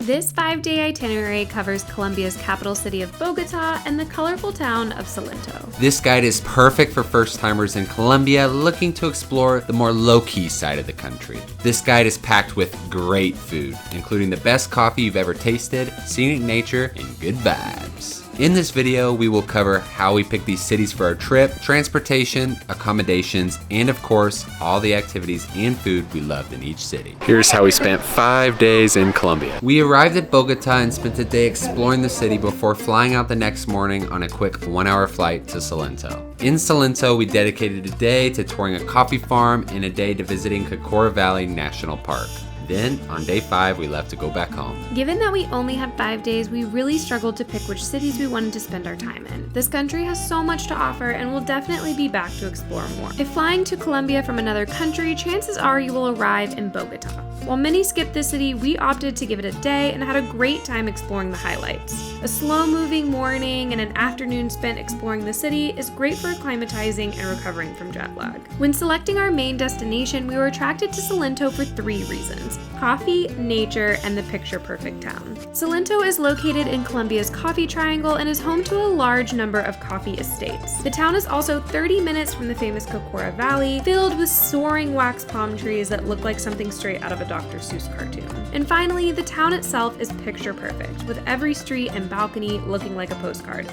This 5-day itinerary covers Colombia's capital city of Bogotá and the colorful town of Salento. This guide is perfect for first-timers in Colombia looking to explore the more low-key side of the country. This guide is packed with great food, including the best coffee you've ever tasted, scenic nature, and good vibes. In this video, we will cover how we pick these cities for our trip, transportation, accommodations, and of course, all the activities and food we loved in each city. Here's how we spent 5 days in Colombia. We arrived at Bogotá and spent a day exploring the city before flying out the next morning on a quick 1-hour flight to Salento. In Salento, we dedicated a day to touring a coffee farm and a day to visiting Cacora Valley National Park. Then, on day 5, we left to go back home. Given that we only had 5 days, we really struggled to pick which cities we wanted to spend our time in. This country has so much to offer and we'll definitely be back to explore more. If flying to Colombia from another country, chances are you will arrive in Bogotá. While many skipped this city, we opted to give it a day and had a great time exploring the highlights. A slow-moving morning and an afternoon spent exploring the city is great for acclimatizing and recovering from jet lag. When selecting our main destination, we were attracted to Salento for 3 reasons: coffee, nature, and the picture-perfect town. Salento is located in Colombia's Coffee Triangle and is home to a large number of coffee estates. The town is also 30 minutes from the famous Cacora Valley, filled with soaring wax palm trees that look like something straight out of a Dr. Seuss cartoon. And finally, the town itself is picture-perfect, with every street and balcony looking like a postcard.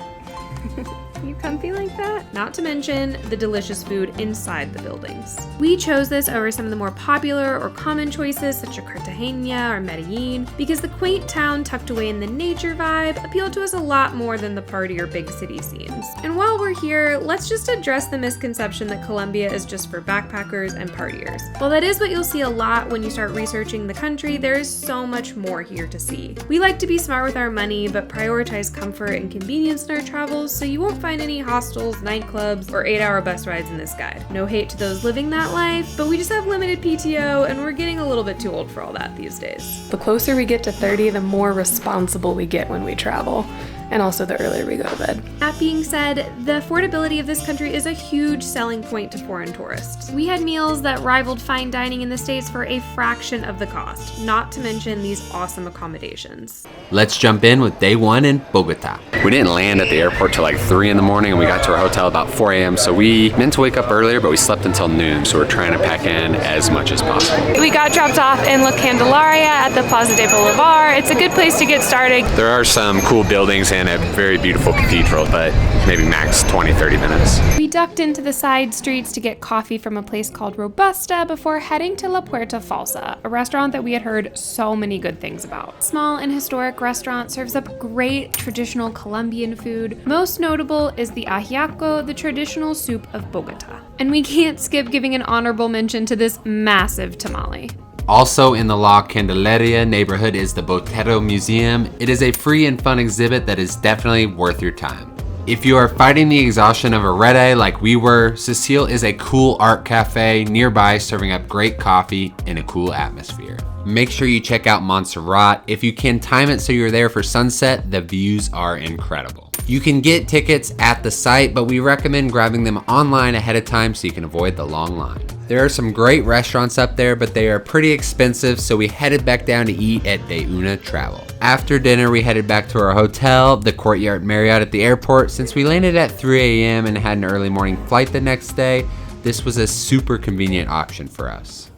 You comfy like that? Not to mention the delicious food inside the buildings. We chose this over some of the more popular or common choices such as Cartagena or Medellin because the quaint town tucked away in the nature vibe appealed to us a lot more than the party or big city scenes. And while we're here, let's just address the misconception that Colombia is just for backpackers and partiers. While that is what you'll see a lot when you start researching the country, there is so much more here to see. We like to be smart with our money, but prioritize comfort and convenience in our travels, so you won't find any hostels, nightclubs, or 8-hour bus rides in this guide. No hate to those living that life, but we just have limited PTO and we're getting a little bit too old for all that these days. The closer we get to 30, the more responsible we get when we travel, and also the earlier we go to bed. That being said, the affordability of this country is a huge selling point to foreign tourists. We had meals that rivaled fine dining in the States for a fraction of the cost, not to mention these awesome accommodations. Let's jump in with day 1 in Bogotá. We didn't land at the airport till like 3 in the morning and we got to our hotel about 4 a.m. So we meant to wake up earlier, but we slept until noon. So we're trying to pack in as much as possible. We got dropped off in La Candelaria at the Plaza de Bolivar. It's a good place to get started. There are some cool buildings and a very beautiful cathedral, but maybe max 20-30 minutes. We ducked into the side streets to get coffee from a place called Robusta before heading to La Puerta Falsa, a restaurant that we had heard so many good things about. Small and historic restaurant serves up great traditional Colombian food. Most notable is the ajiaco, the traditional soup of Bogotá. And we can't skip giving an honorable mention to this massive tamale. Also in the La Candelaria neighborhood is the Botero Museum. It is a free and fun exhibit that is definitely worth your time. If you are fighting the exhaustion of a red eye like we were, Cecile is a cool art cafe nearby serving up great coffee in a cool atmosphere. Make sure you check out Montserrat. If you can time it so you're there for sunset, the views are incredible. You can get tickets at the site, but we recommend grabbing them online ahead of time so you can avoid the long line. There are some great restaurants up there, but they are pretty expensive, so we headed back down to eat at De Una Travel. After dinner, we headed back to our hotel, the Courtyard Marriott at the airport. Since we landed at 3 a.m. and had an early morning flight the next day, this was a super convenient option for us.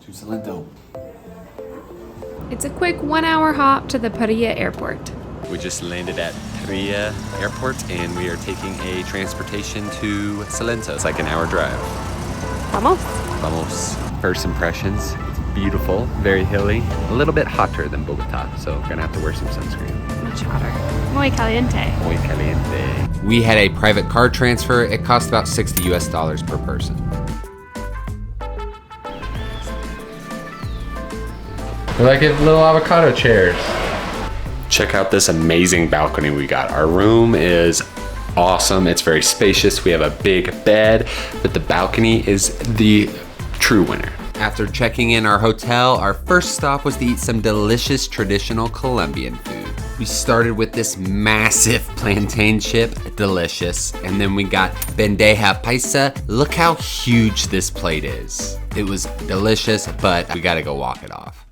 To Salento. It's a quick 1-hour hop to the Paria airport. We just landed at Paria Airport and we are taking a transportation to Salento. It's like an hour drive. Vamos. Vamos. First impressions, it's beautiful, very hilly, a little bit hotter than Bogotá, so we're gonna have to wear some sunscreen. Much hotter. Muy caliente. Muy caliente. We had a private car transfer. It cost about $60 US per person. We're like little avocado chairs. Check out this amazing balcony we got. Our room is awesome. It's very spacious. We have a big bed, but the balcony is the true winner. After checking in our hotel, our first stop was to eat some delicious traditional Colombian food. We started with this massive plantain chip, delicious, and then we got bandeja paisa. Look how huge this plate is. It was delicious, but we gotta go walk it off.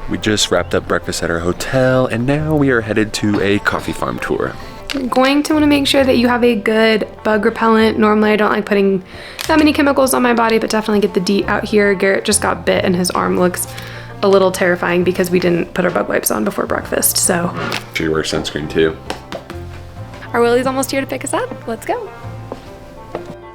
We just wrapped up breakfast at our hotel, and now we are headed to a coffee farm tour. You're going to want to make sure that you have a good bug repellent. Normally I don't like putting that many chemicals on my body, but definitely get the DEET out here. Garrett just got bit and his arm looks a little terrifying because we didn't put our bug wipes on before breakfast, so. Should you wear sunscreen too? Our Willie's almost here to pick us up. Let's go.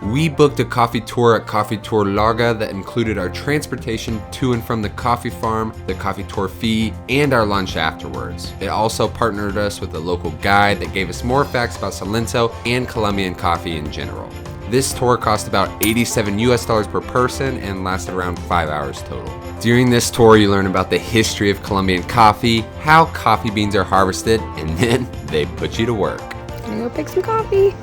We booked a coffee tour at Coffee Tour Luger that included our transportation to and from the coffee farm, the coffee tour fee, and our lunch afterwards. It also partnered us with a local guide that gave us more facts about Salento and Colombian coffee in general. This tour cost about $87 per person and lasted around 5 hours total. During this tour, you learn about the history of Colombian coffee, how coffee beans are harvested, and then they put you to work. I'm gonna go pick some coffee.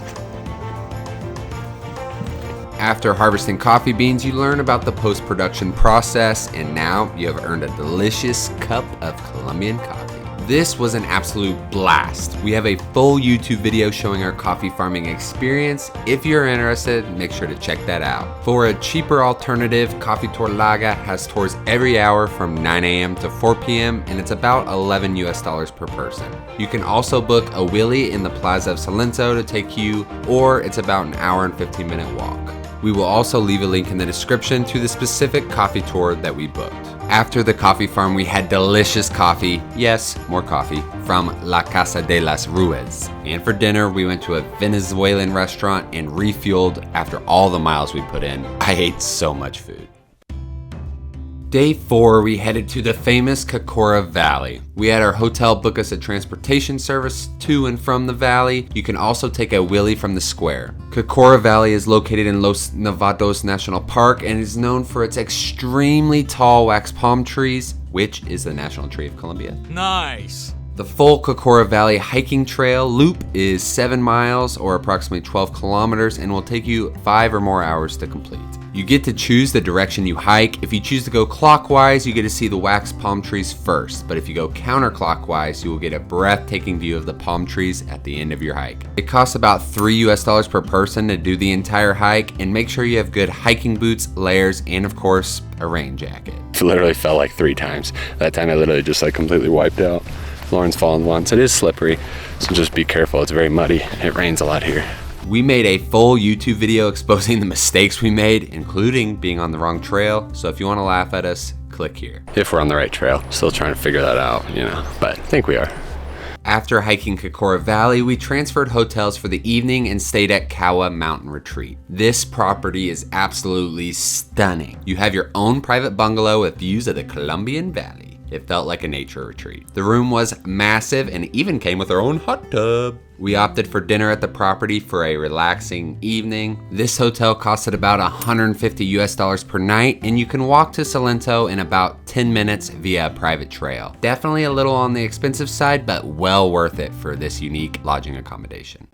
After harvesting coffee beans, you learn about the post-production process, and now you have earned a delicious cup of Colombian coffee. This was an absolute blast. We have a full YouTube video showing our coffee farming experience. If you're interested, make sure to check that out. For a cheaper alternative, Coffee Tour Luger has tours every hour from 9 a.m. to 4 p.m. and it's about $11 per person. You can also book a wheelie in the Plaza of Salento to take you, or it's about an hour and 15-minute walk. We will also leave a link in the description to the specific coffee tour that we booked. After the coffee farm, we had delicious coffee, yes, more coffee, from La Casa de las Rueds. And for dinner, we went to a Venezuelan restaurant and refueled after all the miles we put in. I ate so much food. Day 4, we headed to the famous Cacora Valley. We had our hotel book us a transportation service to and from the valley. You can also take a wheelie from the square. Cacora Valley is located in Los Nevados National Park and is known for its extremely tall wax palm trees, which is the national tree of Colombia. Nice. The full Cacora Valley hiking trail loop is 7 miles or approximately 12 kilometers and will take you 5 or more hours to complete. You get to choose the direction you hike. If you choose to go clockwise, you get to see the wax palm trees first, but if you go counterclockwise, you will get a breathtaking view of the palm trees at the end of your hike. It costs about $3 per person to do the entire hike, and make sure you have good hiking boots, layers, and of course, a rain jacket. It literally fell like 3 times. That time I literally just like completely wiped out. Lauren's fallen once. It is slippery, so just be careful. It's very muddy. It rains a lot here. We made a full YouTube video exposing the mistakes we made, including being on the wrong trail. So if you want to laugh at us, click here. If we're on the right trail. Still trying to figure that out, you know, but I think we are. After hiking Cacora Valley, we transferred hotels for the evening and stayed at Kawa Mountain Retreat. This property is absolutely stunning. You have your own private bungalow with views of the Colombian Valley. It felt like a nature retreat. The room was massive and even came with our own hot tub. We opted for dinner at the property for a relaxing evening. This hotel costed about $150 per night, and you can walk to Salento in about 10 minutes via a private trail. Definitely a little on the expensive side, but well worth it for this unique lodging accommodation.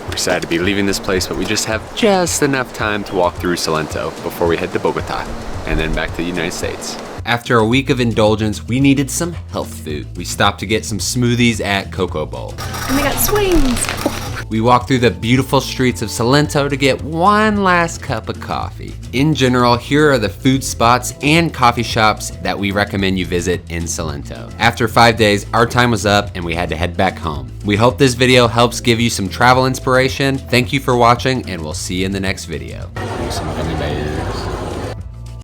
We're sad to be leaving this place, but we just have just enough time to walk through Salento before we head to Bogotá and then back to the United States. After a week of indulgence, we needed some health food. We stopped to get some smoothies at Coco Bowl. And we got swings. We walked through the beautiful streets of Salento to get one last cup of coffee. In general, here are the food spots and coffee shops that we recommend you visit in Salento. After 5 days, our time was up and we had to head back home. We hope this video helps give you some travel inspiration. Thank you for watching and we'll see you in the next video.